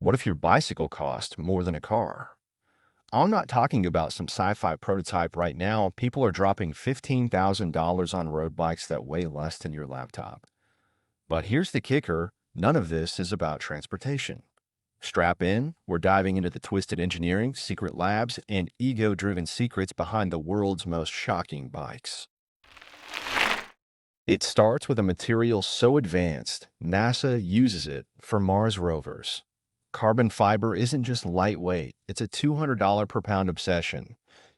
What if your bicycle cost more than a car? I'm not talking about some sci-fi prototype right now. People are dropping $15,000 on road bikes that weigh less than your laptop. But here's the kicker. None of this is about transportation. Strap in. We're diving into the twisted engineering, secret labs, and ego-driven secrets behind the world's most shocking bikes. It starts with a material so advanced, NASA uses it for Mars rovers. Carbon fiber isn't just lightweight, it's a $200 per pound obsession.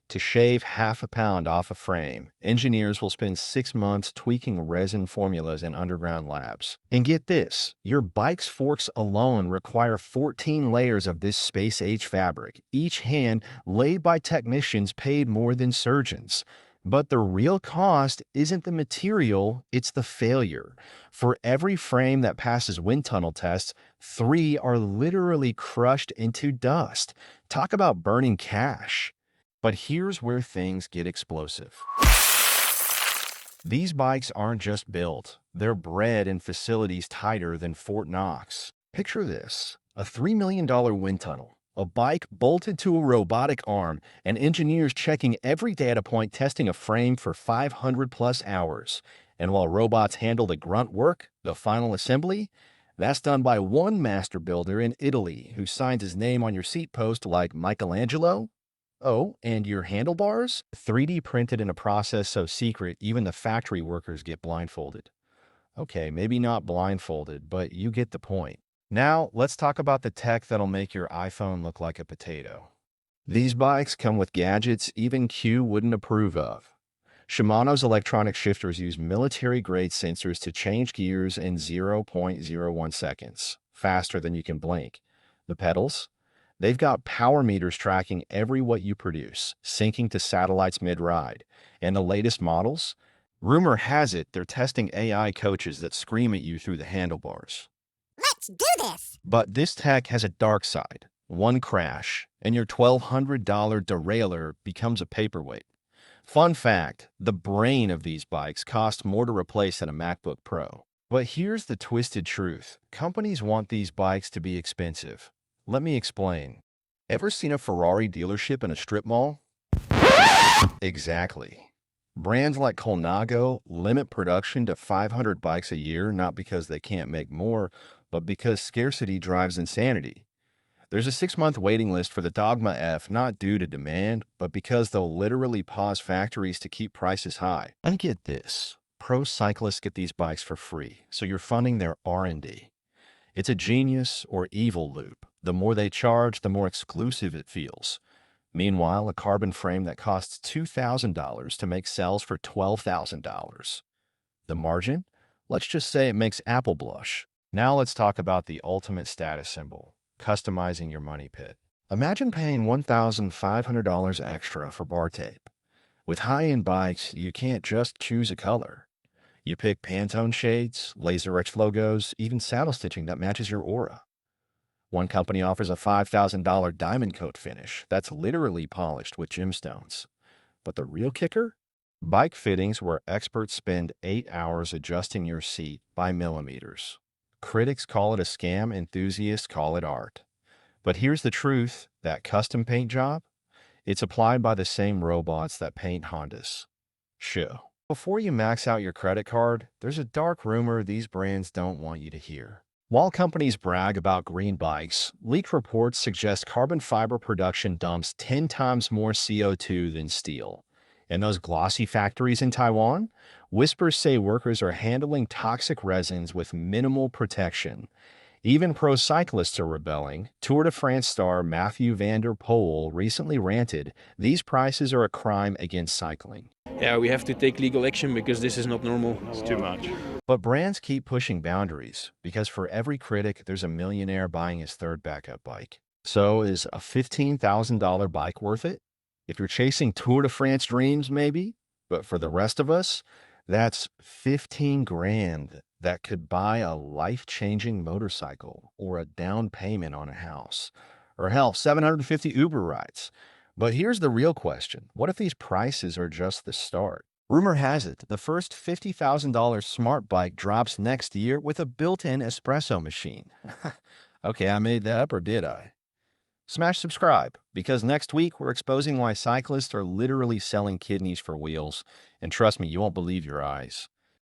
To shave half a pound off a frame, engineers will spend 6 months tweaking resin formulas in underground labs. And get this, your bike's forks alone require 14 layers of this space-age fabric, each hand laid by technicians paid more than surgeons. But the real cost isn't the material, it's the failure. For every frame that passes wind tunnel tests, 3 are literally crushed into dust. Talk about burning cash. But here's where things get explosive. These bikes aren't just built, they're bred in facilities tighter than Fort Knox. Picture this, a $3 million wind tunnel, a bike bolted to a robotic arm, and engineers checking every data point testing a frame for 500 plus hours. And while robots handle the grunt work, the final assembly, that's done by one master builder in Italy who signs his name on your seat post like Michelangelo. Oh, and your handlebars? 3D printed in a process so secret, even the factory workers get blindfolded. Okay, maybe not blindfolded, but you get the point. Now, let's talk about the tech that'll make your iPhone look like a potato. These bikes come with gadgets even Q wouldn't approve of. Shimano's electronic shifters use military-grade sensors to change gears in 0.01 seconds, faster than you can blink. The pedals? They've got power meters tracking every watt you produce, syncing to satellites mid-ride. And the latest models? Rumor has it they're testing AI coaches that scream at you through the handlebars. Let's do this! But this tech has a dark side. One crash, and your $1,200 derailleur becomes a paperweight. Fun fact, the brain of these bikes costs more to replace than a MacBook Pro. But here's the twisted truth. Companies want these bikes to be expensive. Let me explain. Ever seen a Ferrari dealership in a strip mall? Exactly. Brands like Colnago limit production to 500 bikes a year, not because they can't make more, but because scarcity drives insanity. There's a 6-month waiting list for the Dogma F, not due to demand, but because they'll literally pause factories to keep prices high. And get this, pro cyclists get these bikes for free, so you're funding their R&D. It's a genius or evil loop. The more they charge, the more exclusive it feels. Meanwhile, a carbon frame that costs $2,000 to make sells for $12,000. The margin? Let's just say it makes Apple blush. Now let's talk about the ultimate status symbol, customizing your money pit. Imagine paying $1,500 extra for bar tape. With high-end bikes, you can't just choose a color. You pick Pantone shades, laser-etched logos, even saddle stitching that matches your aura. One company offers a $5,000 diamond coat finish that's literally polished with gemstones. But the real kicker? Bike fittings where experts spend 8 hours adjusting your seat by millimeters. Critics call it a scam, enthusiasts call it art. But here's the truth, that custom paint job? It's applied by the same robots that paint Hondas. Show. Before you max out your credit card, there's a dark rumor these brands don't want you to hear. While companies brag about green bikes, leaked reports suggest carbon fiber production dumps 10 times more CO2 than steel. In those glossy factories in Taiwan, whispers say workers are handling toxic resins with minimal protection. Even pro cyclists are rebelling. Tour de France star Mathieu van der Poel recently ranted, "These prices are a crime against cycling." Yeah, we have to take legal action because this is not normal. It's too much. But brands keep pushing boundaries because for every critic, there's a millionaire buying his third backup bike. So is a $15,000 bike worth it? If you're chasing Tour de France dreams, maybe. But for the rest of us, that's 15 grand that could buy a life-changing motorcycle or a down payment on a house. Or hell, 750 Uber rides. But here's the real question. What if these prices are just the start? Rumor has it, the first $50,000 smart bike drops next year with a built-in espresso machine. Okay, I made that up, or did I? Smash subscribe, because next week we're exposing why cyclists are literally selling kidneys for wheels. And trust me, you won't believe your eyes.